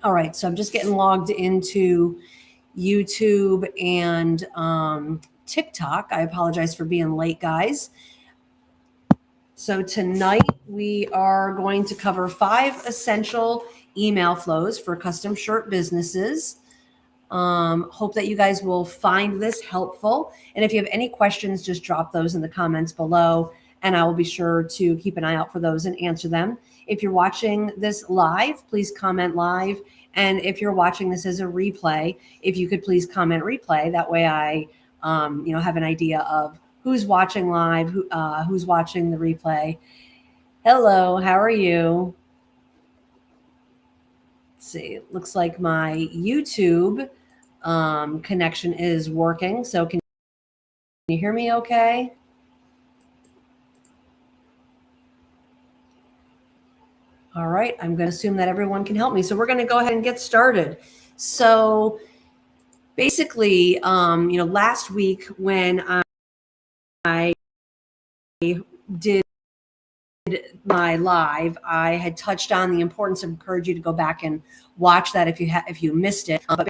All right, so I'm just getting logged into YouTube and TikTok. I apologize for being late, guys. So tonight we are going to cover 5 essential email flows for custom shirt businesses. Hope that you guys will find this helpful. And if you have any questions, just drop those in the comments below, and I will be sure to keep an eye out for those and answer them. If you're watching this live, please comment live. And if you're watching this as a replay, if you could please comment replay. That way I have an idea of who's watching live, who's watching the replay. Hello, how are you? Let's see, it looks like my YouTube connection is working. So can you hear me okay? All right, I'm going to assume that everyone can help me. So we're going to go ahead and get started. So basically, last week when I did my live, I had touched on the importance of encourage you to go back and watch that if you missed it. But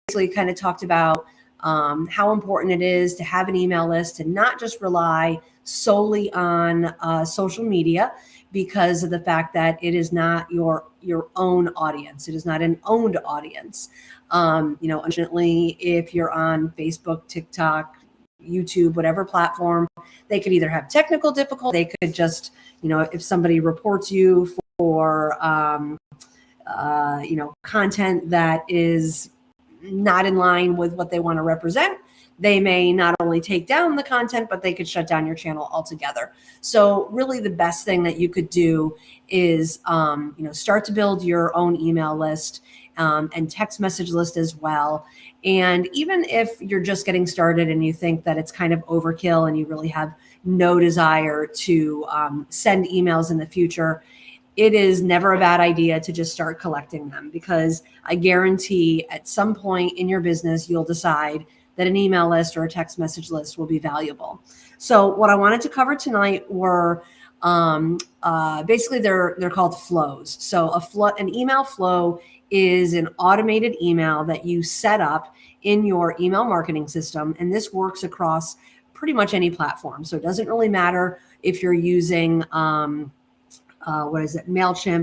basically kind of talked about how important it is to have an email list and not just rely solely on social media, because of the fact that it is not your own audience. It is not an owned audience. Unfortunately, if you're on Facebook, TikTok, YouTube, whatever platform, they could either have technical difficulty. They could just, if somebody reports you for, content that is not in line with what they want to represent, they may not only take down the content, but they could shut down your channel altogether. So really the best thing that you could do is, start to build your own email list and text message list as well. And even if you're just getting started and you think that it's kind of overkill and you really have no desire to send emails in the future, it is never a bad idea to just start collecting them, because I guarantee at some point in your business, you'll decide that an email list or a text message list will be valuable. So what I wanted to cover tonight were basically they're called flows. So an email flow is an automated email that you set up in your email marketing system. And this works across pretty much any platform. So it doesn't really matter if you're using MailChimp,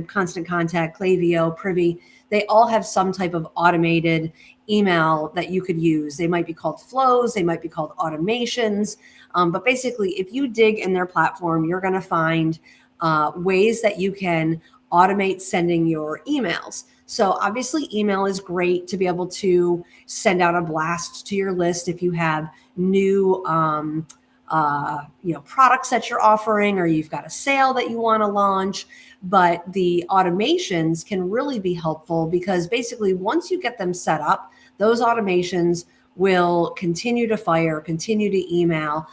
Constant Contact, Klaviyo, Privy. They all have some type of automated email that you could use. They might be called flows. They might be called automations. But basically, if you dig in their platform, you're going to find ways that you can automate sending your emails. So obviously, email is great to be able to send out a blast to your list if you have new products that you're offering, or you've got a sale that you want to launch. But the automations can really be helpful, because basically once you get them set up, those automations will continue to fire, continue to email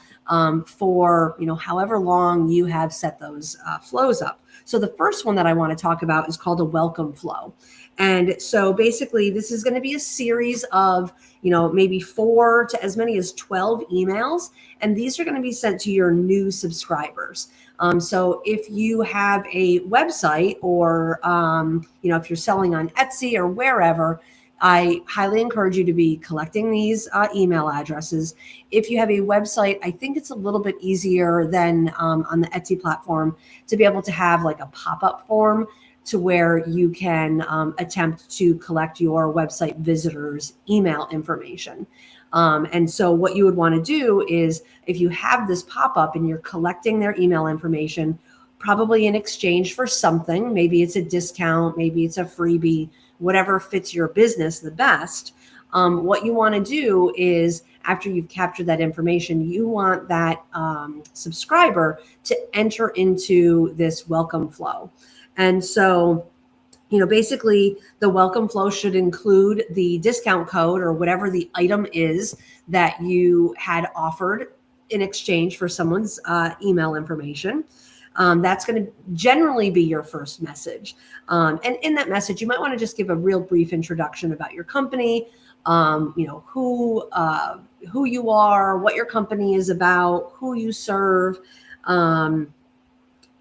for however long you have set those flows up. So the first one that I want to talk about is called a welcome flow. And so basically this is going to be a series of, maybe 4 to as many as 12 emails. And these are going to be sent to your new subscribers. So if you have a website, or, if you're selling on Etsy or wherever, I highly encourage you to be collecting these email addresses. If you have a website, I think it's a little bit easier than on the Etsy platform to be able to have like a pop-up form to where you can attempt to collect your website visitors' email information. And so what you would want to do is, if you have this pop-up and you're collecting their email information, probably in exchange for something, maybe it's a discount, maybe it's a freebie, whatever fits your business the best. What you want to do is, after you've captured that information, you want that subscriber to enter into this welcome flow. And so, basically the welcome flow should include the discount code or whatever the item is that you had offered in exchange for someone's email information. That's going to generally be your first message. And in that message, you might want to just give a real brief introduction about your company, who you are, what your company is about, who you serve,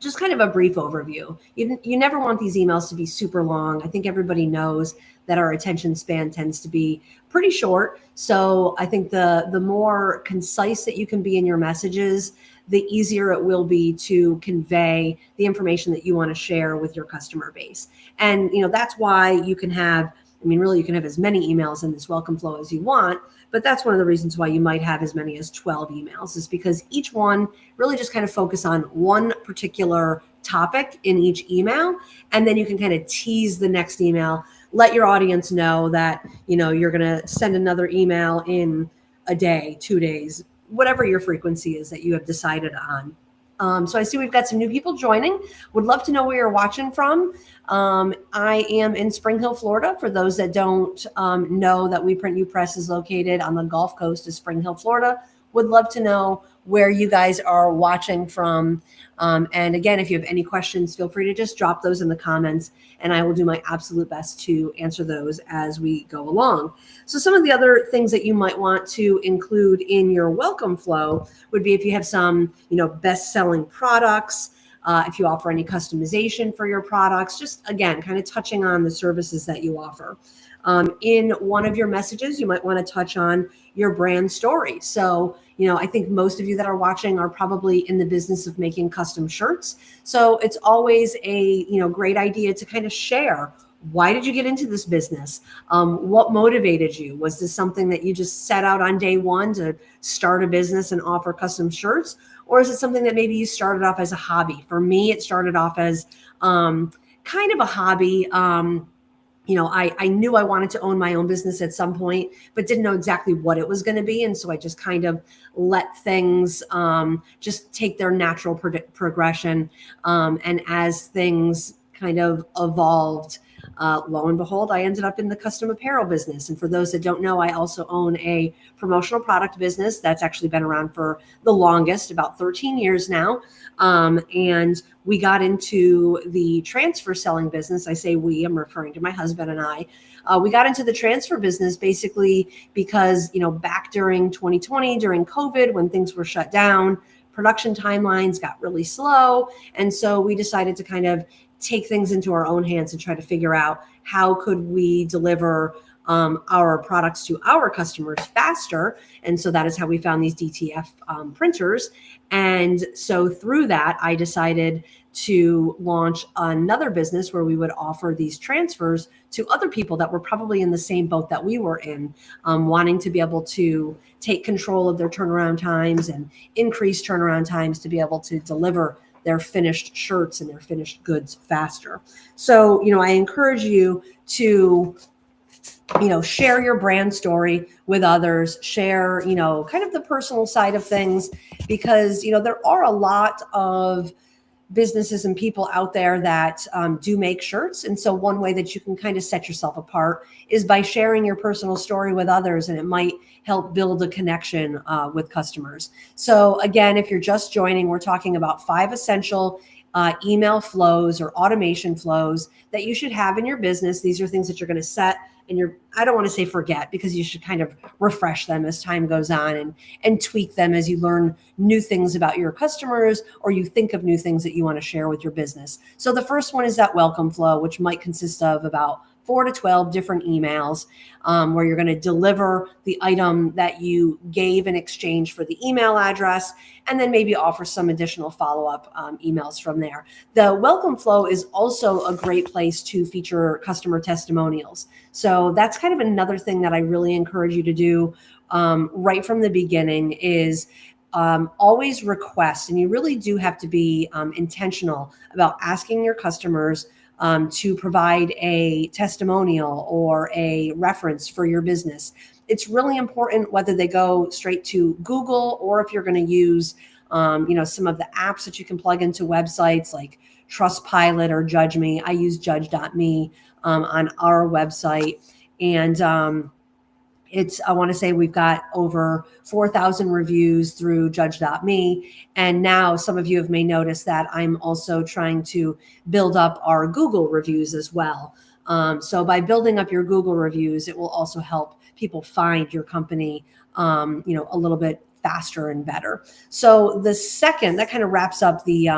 just kind of a brief overview. You never want these emails to be super long. I think everybody knows that our attention span tends to be pretty short. So I think the more concise that you can be in your messages, the easier it will be to convey the information that you want to share with your customer base. And that's why you can have, really you can have as many emails in this welcome flow as you want, but that's one of the reasons why you might have as many as 12 emails, is because each one really just kind of focus on one particular topic in each email. And then you can kind of tease the next email, let your audience know that, you're going to send another email in a day, 2 days, whatever your frequency is that you have decided on. So I see we've got some new people joining. Would love to know where you're watching from. I am in Spring Hill, Florida. For those that don't know, that We Print You Press is located on the Gulf Coast of Spring Hill, Florida. Would love to know where you guys are watching from. And again, if you have any questions, feel free to just drop those in the comments, and I will do my absolute best to answer those as we go along. So some of the other things that you might want to include in your welcome flow would be if you have some, best-selling products, if you offer any customization for your products, just again, kind of touching on the services that you offer. In one of your messages, you might want to touch on your brand story. So, I think most of you that are watching are probably in the business of making custom shirts. So it's always a, great idea to kind of share, why did you get into this business? What motivated you? Was this something that you just set out on day one to start a business and offer custom shirts? Or is it something that maybe you started off as a hobby? For me, it started off as kind of a hobby. I knew I wanted to own my own business at some point, but didn't know exactly what it was going to be. And so I just kind of let things just take their natural progression. And as things kind of evolved, lo and behold, I ended up in the custom apparel business. And for those that don't know, I also own a promotional product business that's actually been around for the longest, about 13 years now. And we got into the transfer selling business. I say we, I'm referring to my husband and I. We got into the transfer business basically because, back during 2020, during COVID, when things were shut down, production timelines got really slow. And so we decided to kind of take things into our own hands and try to figure out how could we deliver our products to our customers faster. And so that is how we found these DTF printers. And so through that, I decided to launch another business where we would offer these transfers to other people that were probably in the same boat that we were in, wanting to be able to take control of their turnaround times and increase turnaround times to be able to deliver their finished shirts and their finished goods faster. So, I encourage you to share your brand story with others, share, kind of the personal side of things, because, there are a lot of businesses and people out there that do make shirts. And so one way that you can kind of set yourself apart is by sharing your personal story with others, and it might help build a connection with customers. So again, if you're just joining, we're talking about 5 essential email flows or automation flows that you should have in your business. These are things that you're going to set, and I don't want to say forget, because you should kind of refresh them as time goes on and tweak them as you learn new things about your customers, or you think of new things that you want to share with your business. So the first one is that welcome flow, which might consist of about 4 to 12 different emails where you're going to deliver the item that you gave in exchange for the email address, and then maybe offer some additional follow-up emails from there. The welcome flow is also a great place to feature customer testimonials. So that's kind of another thing that I really encourage you to do right from the beginning is always request, and you really do have to be intentional about asking your customers to provide a testimonial or a reference for your business. It's really important whether they go straight to Google, or if you're going to use, some of the apps that you can plug into websites like Trustpilot or Judge Me. I use Judge.me on our website. And I want to say we've got over 4,000 reviews through Judge.me. And now some of you may notice that I'm also trying to build up our Google reviews as well. So by building up your Google reviews, it will also help people find your company, a little bit faster and better. So the second, that kind of wraps up the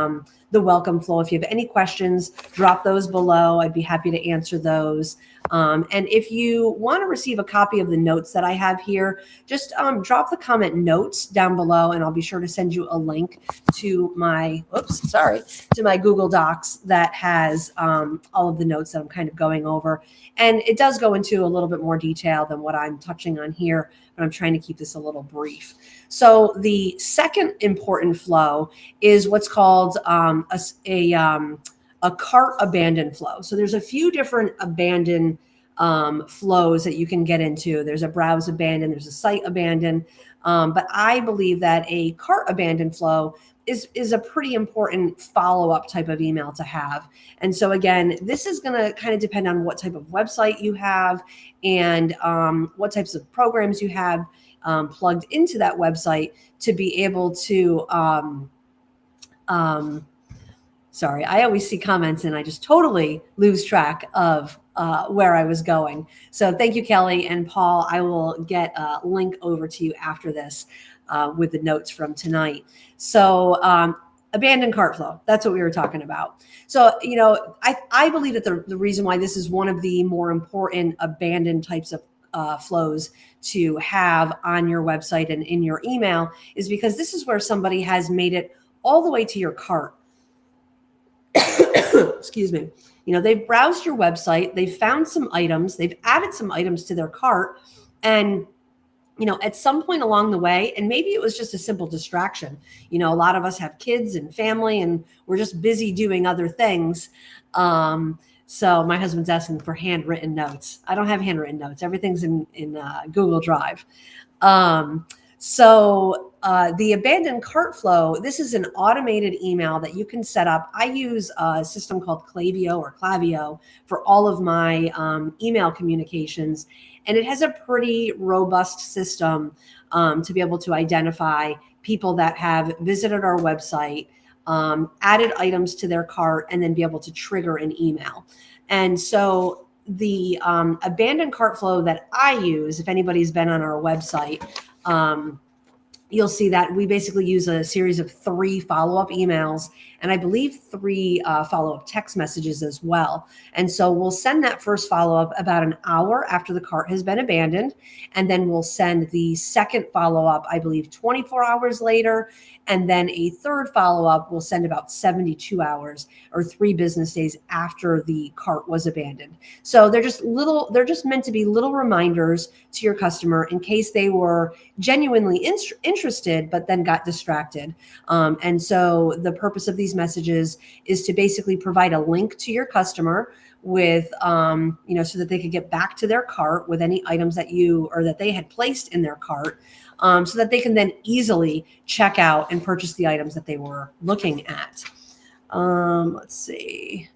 welcome flow. If you have any questions, drop those below. I'd be happy to answer those. And if you want to receive a copy of the notes that I have here, just drop the comment notes down below, and I'll be sure to send you a link to my, to my Google Docs that has all of the notes that I'm kind of going over. And it does go into a little bit more detail than what I'm touching on here, but I'm trying to keep this a little brief. So the second important flow is what's called a cart abandon flow. So there's a few different abandon flows that you can get into. There's a browse abandon, there's a site abandon, but I believe that a cart abandon flow is a pretty important follow-up type of email to have. And so again, this is going to kind of depend on what type of website you have and what types of programs you have plugged into that website to be able to sorry, I always see comments and I just totally lose track of where I was going. So thank you, Kelly and Paul. I will get a link over to you after this with the notes from tonight. So abandoned cart flow, that's what we were talking about. So, you know, I believe that the reason why this is one of the more important abandoned types of flows to have on your website and in your email is because this is where somebody has made it all the way to your cart. Excuse me. You know, they've browsed your website, they've found some items, they've added some items to their cart, and you know, at some point along the way, and maybe it was just a simple distraction. You know, a lot of us have kids and family, and we're just busy doing other things. So my husband's asking for handwritten notes. I don't have handwritten notes. Everything's in Google Drive. So the abandoned cart flow, this is an automated email that you can set up. I use a system called Klaviyo for all of my email communications. And it has a pretty robust system to be able to identify people that have visited our website, added items to their cart, and then be able to trigger an email. And so the abandoned cart flow that I use, if anybody's been on our website, you'll see that we basically use a series of 3 follow-up emails and I believe 3 follow-up text messages as well. And so we'll send that first follow-up about an hour after the cart has been abandoned. And then we'll send the second follow-up, I believe, 24 hours later. And then a third follow-up we'll send about 72 hours or 3 business days after the cart was abandoned. So they're just meant to be little reminders to your customer in case they were genuinely interested, but then got distracted. And so the purpose of these messages is to basically provide a link to your customer with, you know, so that they could get back to their cart with any items that they had placed in their cart, so that they can then easily check out and purchase the items that they were looking at. Let's see.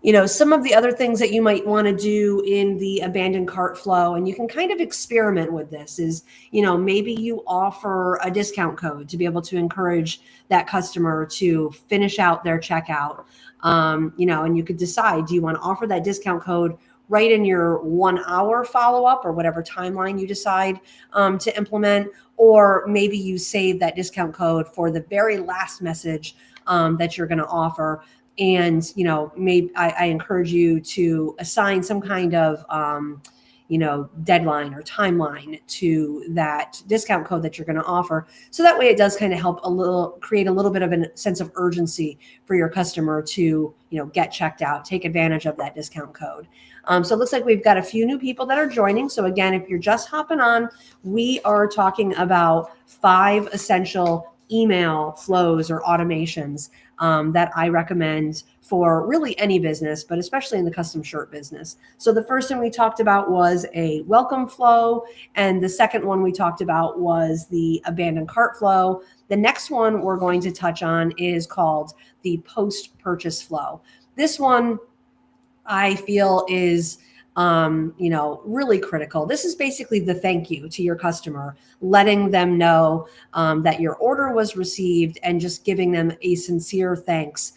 You know, some of the other things that you might want to do in the abandoned cart flow, and you can kind of experiment with this, is, you know, maybe you offer a discount code to be able to encourage that customer to finish out their checkout. You know, and you could decide, do you want to offer that discount code right in your 1 hour follow-up or whatever timeline you decide to implement, or maybe you save that discount code for the very last message that you're going to offer. And, you know, maybe I encourage you to assign some kind of, you know, deadline or timeline to that discount code that you're going to offer. So that way it does kind of help create a little bit of a sense of urgency for your customer to, you know, get checked out, take advantage of that discount code. So it looks like we've got a few new people that are joining. So again, if you're just hopping on, we are talking about 5 essential email flows or automations that I recommend for really any business, but especially in the custom shirt business. So the first one we talked about was a welcome flow. And the second one we talked about was the abandoned cart flow. The next one we're going to touch on is called the post-purchase flow. This one I feel is you know, really critical. This is basically the thank you to your customer, letting them know that your order was received and just giving them a sincere thanks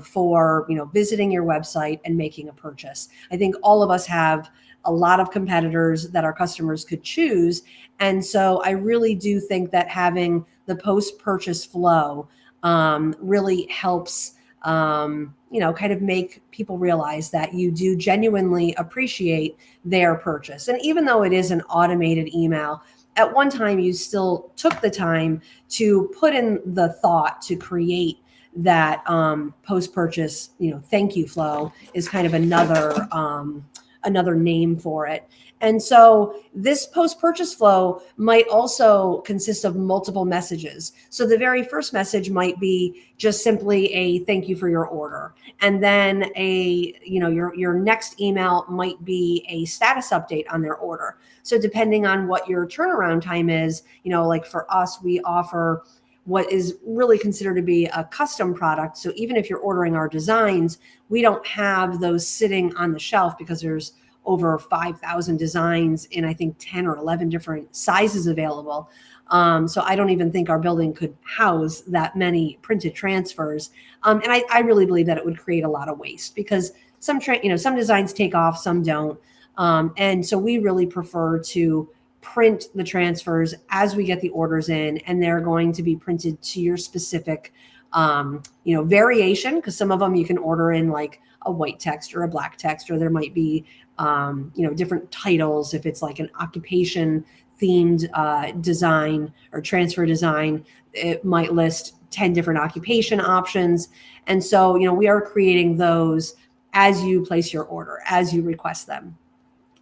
for, visiting your website and making a purchase. I think all of us have a lot of competitors that our customers could choose. And so I really do think that having the post-purchase flow really helps, kind of make people realize that you do genuinely appreciate their purchase. And even though it is an automated email, at one time you still took the time to put in the thought to create that post-purchase, thank you flow is kind of another name for it. And so this post-purchase flow might also consist of multiple messages. So the very first message might be just simply a thank you for your order. And then your next email might be a status update on their order. So depending on what your turnaround time is, like for us, we offer what is really considered to be a custom product. So even if you're ordering our designs, we don't have those sitting on the shelf because there's over 5,000 designs in, I think, 10 or 11 different sizes available. So I don't even think our building could house that many printed transfers. And I really believe that it would create a lot of waste because some designs take off, some don't. And so we really prefer to print the transfers as we get the orders in, and they're going to be printed to your specific, variation, because some of them you can order in like a white text or a black text, or there might be, different titles. If it's like an occupation themed design or transfer design, it might list 10 different occupation options. And so, we are creating those as you place your order, as you request them.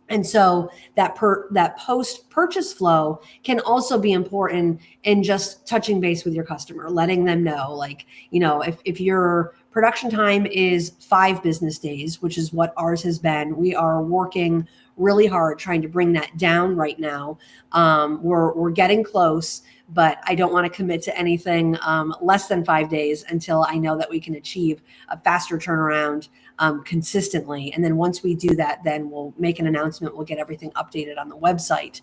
And so that post-purchase flow can also be important in just touching base with your customer, letting them know, like, if your production time is 5 business days, which is what ours has been, we are working really hard trying to bring that down right now. We're getting close, but I don't want to commit to anything less than 5 days until I know that we can achieve a faster turnaround consistently. And then once we do that, then we'll make an announcement. We'll get everything updated on the website.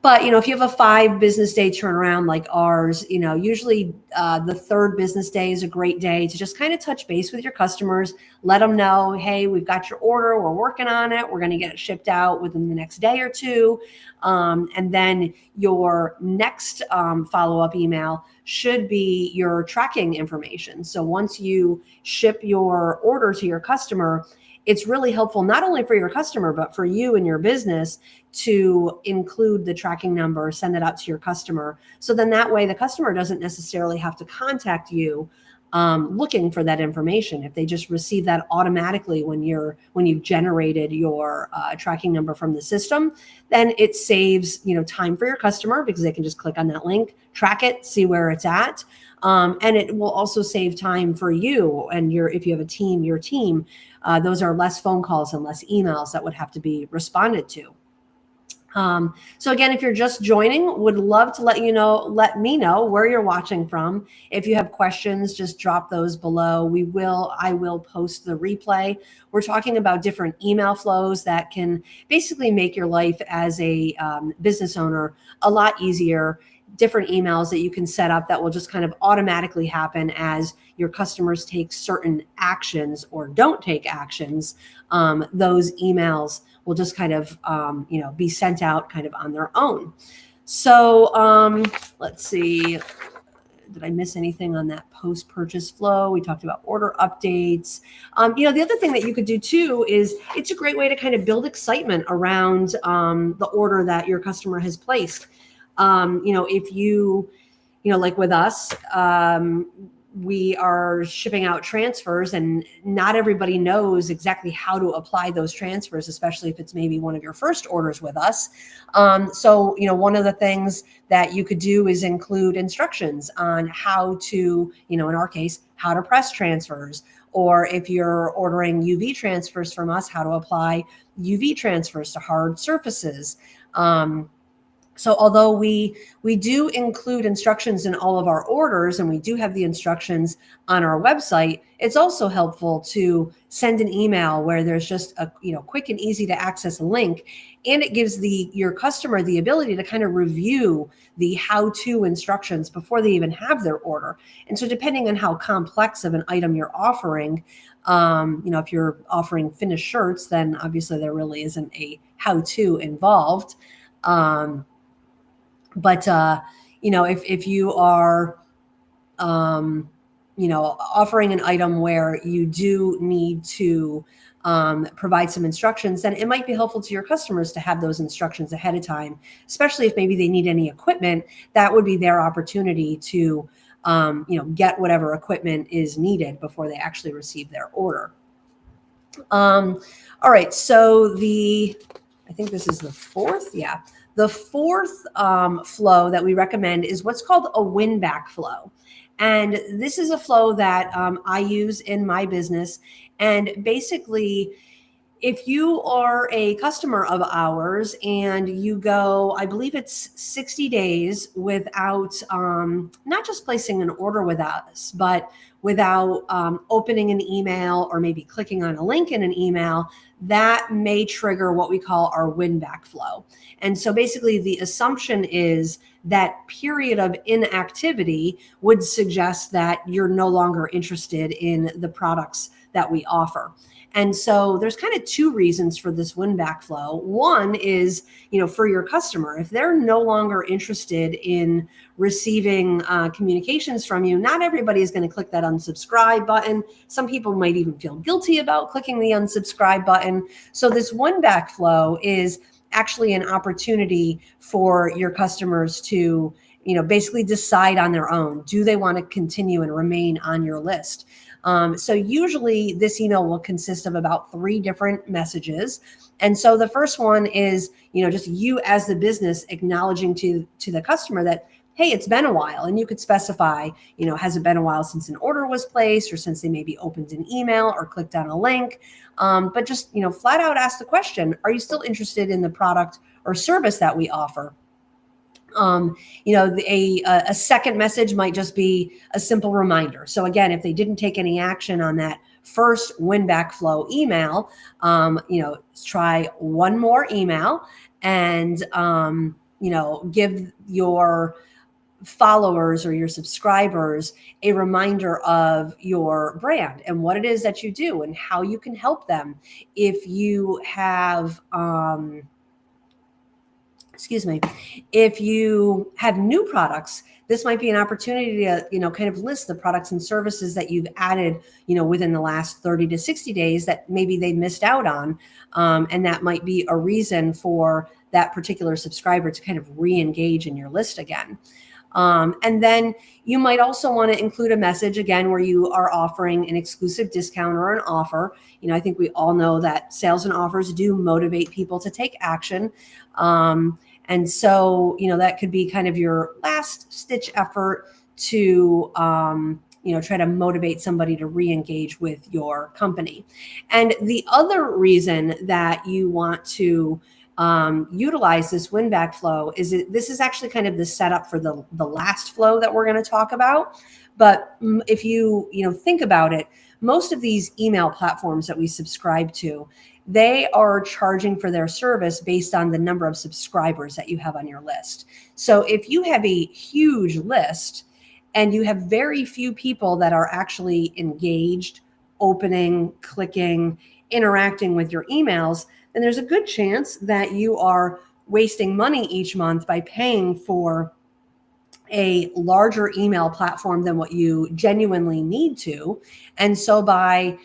But, if you have a 5 business day turnaround like ours, usually the 3rd business day is a great day to just kind of touch base with your customers, let them know, hey, we've got your order, we're working on it, we're going to get it shipped out within the next day or two. And then your next follow-up email should be your tracking information. So once you ship your order to your customer, it's really helpful not only for your customer, but for you and your business to include the tracking number, send it out to your customer. So then that way the customer doesn't necessarily have to contact you looking for that information. If they just receive that automatically when you've generated your tracking number from the system, then it saves time for your customer because they can just click on that link, track it, see where it's at. And it will also save time for you and if you have a team, your team. Those are less phone calls and less emails that would have to be responded to. So again, if you're just joining, would love to let me know where you're watching from. If you have questions, just drop those below. I will post the replay. We're talking about different email flows that can basically make your life as a business owner a lot easier. Different emails that you can set up that will just kind of automatically happen as your customers take certain actions or don't take actions. Those emails will just kind of, be sent out kind of on their own. So let's see. Did I miss anything on that post-purchase flow? We talked about order updates. The other thing that you could do too is it's a great way to kind of build excitement around the order that your customer has placed. If you, like with us, we are shipping out transfers and not everybody knows exactly how to apply those transfers, especially if it's maybe one of your first orders with us. So, one of the things that you could do is include instructions on how to, in our case, how to press transfers, or if you're ordering UV transfers from us, how to apply UV transfers to hard surfaces. So although we do include instructions in all of our orders, and we do have the instructions on our website, it's also helpful to send an email where there's just a quick and easy to access link, and it gives your customer the ability to kind of review the how-to instructions before they even have their order. And so depending on how complex of an item you're offering, if you're offering finished shirts, then obviously there really isn't a how-to involved. But if you are, offering an item where you do need to provide some instructions, then it might be helpful to your customers to have those instructions ahead of time, especially if maybe they need any equipment. That would be their opportunity to, get whatever equipment is needed before they actually receive their order. All right, so I think this is the fourth. Yeah. The fourth flow that we recommend is what's called a win-back flow. And this is a flow that I use in my business. And basically, if you are a customer of ours and you go, I believe it's 60 days without not just placing an order with us, but without opening an email or maybe clicking on a link in an email, that may trigger what we call our win-back flow. And so basically the assumption is that period of inactivity would suggest that you're no longer interested in the products that we offer. And so there's kind of two reasons for this win-back flow. One is, for your customer, if they're no longer interested in receiving communications from you, not everybody is going to click that unsubscribe button. Some people might even feel guilty about clicking the unsubscribe button. So this win-back flow is actually an opportunity for your customers to, basically decide on their own. Do they want to continue and remain on your list? So usually this email will consist of about 3 different messages. And so the first one is, just you as the business acknowledging to the customer that, hey, it's been a while. And you could specify, has it been a while since an order was placed, or since they maybe opened an email or clicked on a link? But just, flat out ask the question, are you still interested in the product or service that we offer? A second message might just be a simple reminder. So again, if they didn't take any action on that first win-back flow email, try one more email and, give your followers or your subscribers a reminder of your brand and what it is that you do and how you can help them. If you have, if you have new products, this might be an opportunity to, kind of list the products and services that you've added, within the last 30 to 60 days that maybe they missed out on. And that might be a reason for that particular subscriber to kind of re-engage in your list again. And then you might also want to include a message again where you are offering an exclusive discount or an offer. I think we all know that sales and offers do motivate people to take action. And so, that could be kind of your last stitch effort to, try to motivate somebody to re-engage with your company. And the other reason that you want to utilize this win-back flow is this is actually kind of the setup for the last flow that we're going to talk about. But if you think about it, most of these email platforms that we subscribe to, they are charging for their service based on the number of subscribers that you have on your list. So if you have a huge list and you have very few people that are actually engaged, opening, clicking, interacting with your emails, then there's a good chance that you are wasting money each month by paying for a larger email platform than what you genuinely need to. And so by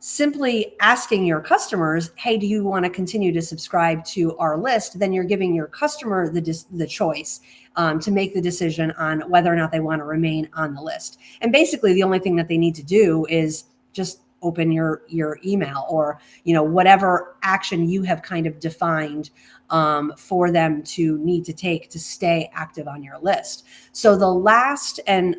simply asking your customers, hey, do you want to continue to subscribe to our list? Then you're giving your customer the choice to make the decision on whether or not they want to remain on the list. And basically the only thing that they need to do is just open your email or, whatever action you have kind of defined for them to need to take to stay active on your list. So the last and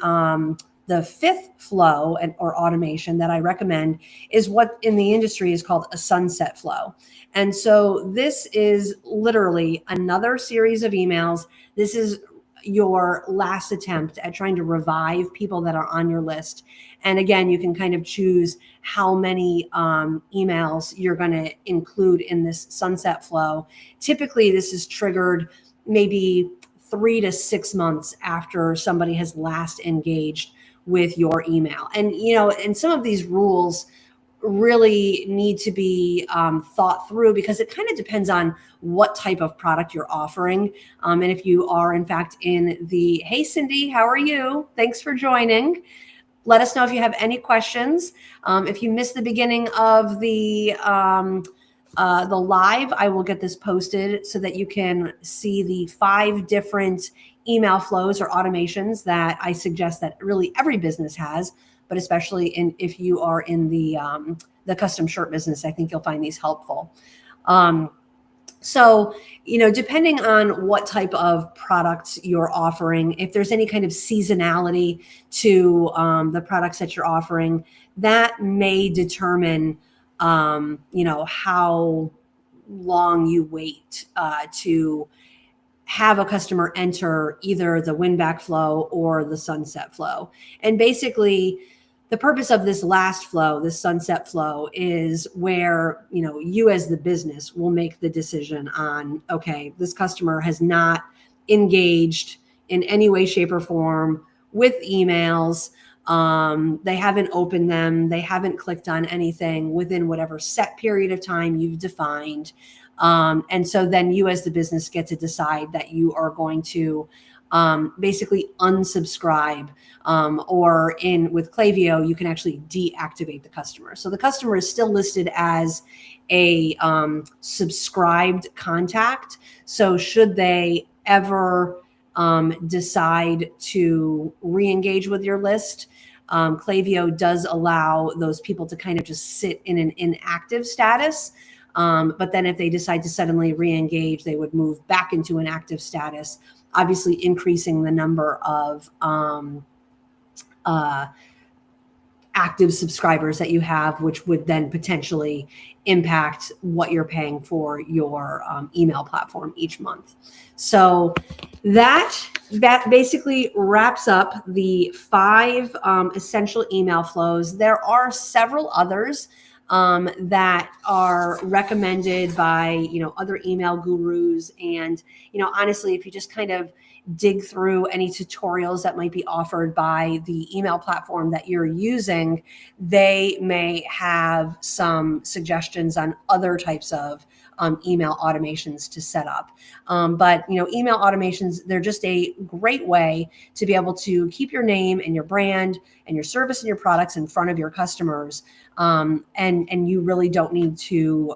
The fifth flow or automation that I recommend is what in the industry is called a sunset flow. And so this is literally another series of emails. This is your last attempt at trying to revive people that are on your list. And again, you can kind of choose how many emails you're going to include in this sunset flow. Typically, this is triggered maybe 3 to 6 months after somebody has last engaged with your email. And, and some of these rules really need to be thought through, because it kind of depends on what type of product you're offering. And if you are, in fact, hey, Cindy, how are you? Thanks for joining. Let us know if you have any questions. If you missed the beginning of the live, I will get this posted so that you can see the 5 different email flows or automations that I suggest that really every business has, but especially if you are in the custom shirt business, I think you'll find these helpful. So, depending on what type of products you're offering, if there's any kind of seasonality to the products that you're offering, that may determine, how long you wait to have a customer enter either the win back flow or the sunset flow. And basically, the purpose of this last flow, this sunset flow, is where, you as the business will make the decision on, okay, this customer has not engaged in any way, shape, or form with emails. They haven't opened them. They haven't clicked on anything within whatever set period of time you've defined. And so then you as the business get to decide that you are going to basically unsubscribe, or with Klaviyo, you can actually deactivate the customer. So the customer is still listed as a subscribed contact. So should they ever decide to re-engage with your list, Klaviyo does allow those people to kind of just sit in an inactive status. But then if they decide to suddenly re-engage, they would move back into an active status, obviously increasing the number of active subscribers that you have, which would then potentially impact what you're paying for your email platform each month. So that basically wraps up the 5 essential email flows. There are several others that are recommended by, other email gurus. And, honestly, if you just kind of dig through any tutorials that might be offered by the email platform that you're using, they may have some suggestions on other types of email automations to set up. But, email automations, they're just a great way to be able to keep your name and your brand and your service and your products in front of your customers. And you really don't need to,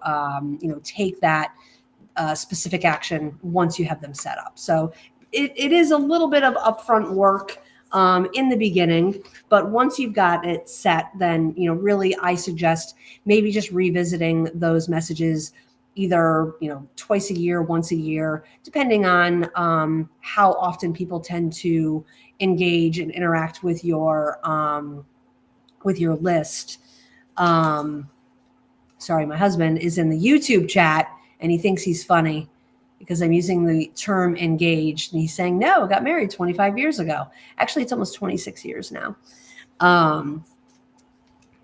take that specific action once you have them set up. So it is a little bit of upfront work in the beginning, but once you've got it set, then, really I suggest maybe just revisiting those messages either, twice a year, once a year, depending on how often people tend to engage and interact with your list. Sorry, my husband is in the YouTube chat and he thinks he's funny because I'm using the term engaged, and he's saying, no, I got married 25 years ago. Actually, it's almost 26 years now.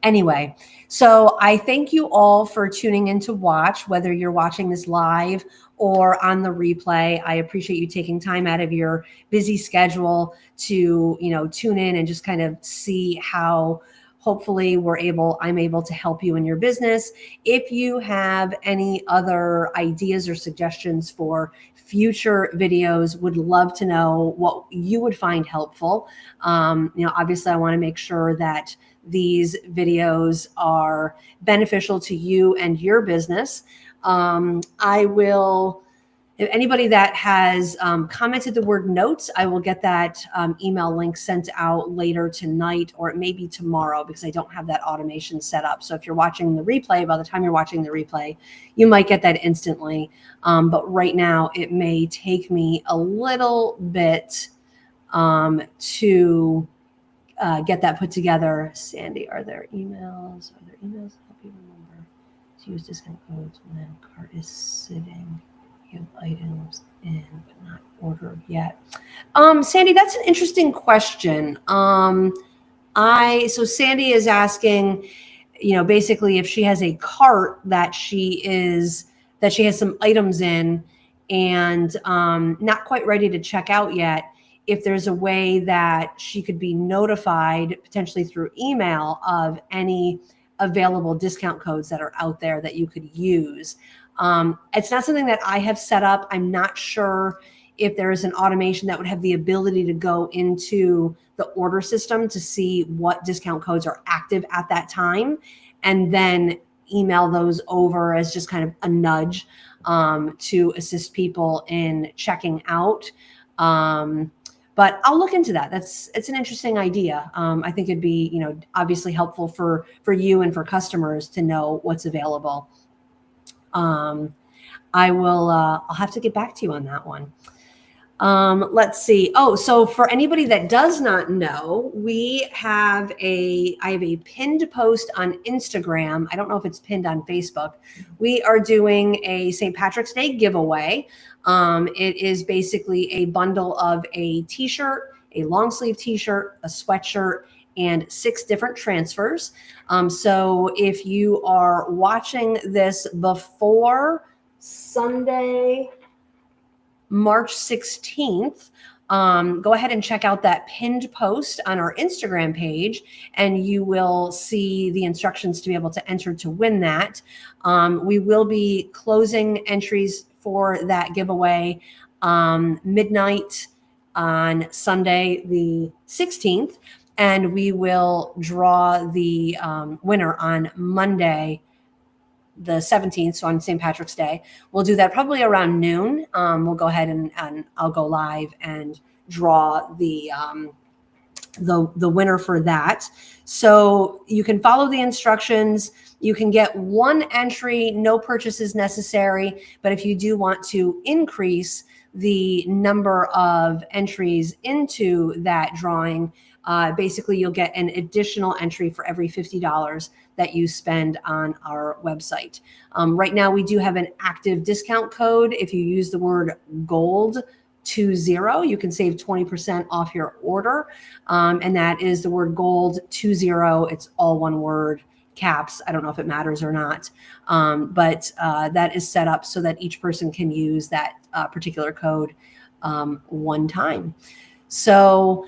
Anyway, so I thank you all for tuning in to watch, whether you're watching this live or on the replay. I appreciate you taking time out of your busy schedule to, tune in and just kind of see how hopefully I'm able to help you in your business. If you have any other ideas or suggestions for future videos, would love to know what you would find helpful. Obviously I want to make sure that these videos are beneficial to you and your business. If anybody that has commented the word notes, I will get that email link sent out later tonight, or it may be tomorrow because I don't have that automation set up. So if you're watching the replay, by the time you're watching the replay, you might get that instantly. But right now it may take me a little bit to get that put together. Sandy, are there emails? Are there emails to help you remember to use discount codes when cart is sitting? You have items in but not ordered yet. Sandy, that's an interesting question. So Sandy is asking, basically if she has a cart that she has some items in and not quite ready to check out yet, if there's a way that she could be notified potentially through email of any available discount codes that are out there that you could use. It's not something that I have set up. I'm not sure if there is an automation that would have the ability to go into the order system to see what discount codes are active at that time and then email those over as just kind of a nudge to assist people in checking out. But I'll look into that. It's an interesting idea. I think it'd be, obviously helpful for you and for customers to know what's available. I'll have to get back to you on that one. Let's see. Oh, so for anybody that does not know, I have a pinned post on Instagram. I don't know if it's pinned on Facebook. We are doing a St. Patrick's Day giveaway. It is basically a bundle of a t-shirt, a long sleeve t-shirt, a sweatshirt, and 6 different transfers. So if you are watching this before Sunday, March 16th, go ahead and check out that pinned post on our Instagram page, and you will see the instructions to be able to enter to win that. We will be closing entries for that giveaway midnight on Sunday, the 16th, and we will draw the winner on Monday, the 17th, so on St. Patrick's Day. We'll do that probably around noon. We'll go ahead and I'll go live and draw the winner for that. So you can follow the instructions. You can get 1 entry, no purchases necessary. But if you do want to increase the number of entries into that drawing, basically you'll get an additional entry for every $50 that you spend on our website. Right now we do have an active discount code. If you use the word GOLD20, you can save 20% off your order. And that is the word GOLD20. It's all one word, caps. I don't know if it matters or not. But that is set up so that each person can use that particular code one time. So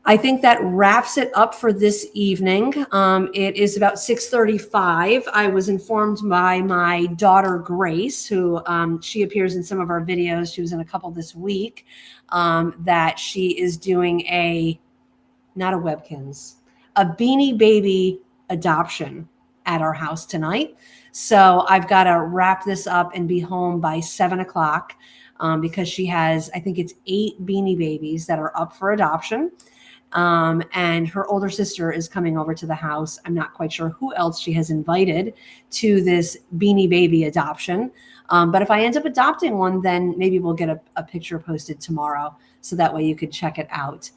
I think that wraps it up for this evening. It is about 6:35. I was informed by my daughter, Grace, who she appears in some of our videos. She was in a couple this week, that she is doing a Beanie Baby adoption at our house tonight. So I've got to wrap this up and be home by 7 o'clock because she has, I think it's 8 Beanie Babies that are up for adoption. And her older sister is coming over to the house. I'm not quite sure who else she has invited to this Beanie Baby adoption. But if I end up adopting one, then maybe we'll get a picture posted tomorrow. So that way you could check it out.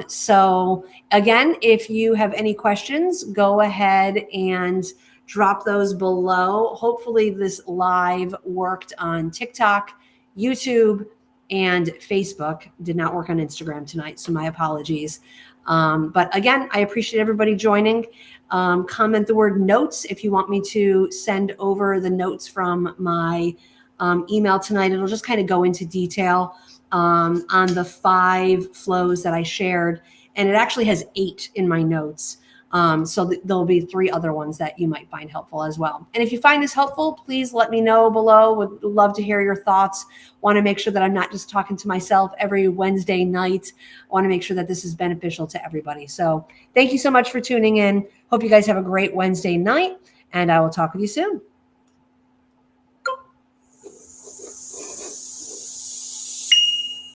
So again, if you have any questions, go ahead and drop those below. Hopefully this live worked on TikTok, YouTube, and Facebook. Did not work on Instagram tonight, so my apologies. But again, I appreciate everybody joining. Comment the word notes if you want me to send over the notes from my email tonight. It'll just kind of go into detail on the 5 flows that I shared, and it actually has 8 in my notes. So there'll be 3 other ones that you might find helpful as well. And if you find this helpful, please let me know below. Would love to hear your thoughts. Want to make sure that I'm not just talking to myself every Wednesday night. I want to make sure that this is beneficial to everybody. So thank you so much for tuning in. Hope you guys have a great Wednesday night, and I will talk with you soon.